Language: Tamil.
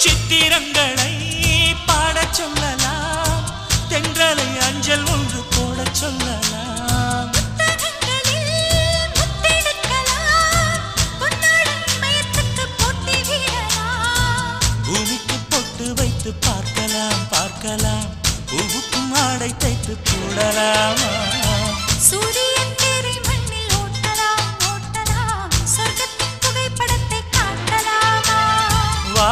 சித்திரங்களை பாடச் சொல்லலாம், தென்றலை அஞ்சல் ஒன்று போடச் சொல்லலாம். பூமிக்கு பொட்டு வைத்து பார்க்கலாம் பார்க்கலாம், பூவுக்கும் ஆடை தைத்து போடலாமா? சூரியன் தேரை மண்ணில் ஓட்டலாம் ஓட்டலாம், சொர்க்கத்தின் புகைப்படத்தை காட்டலாமா? வா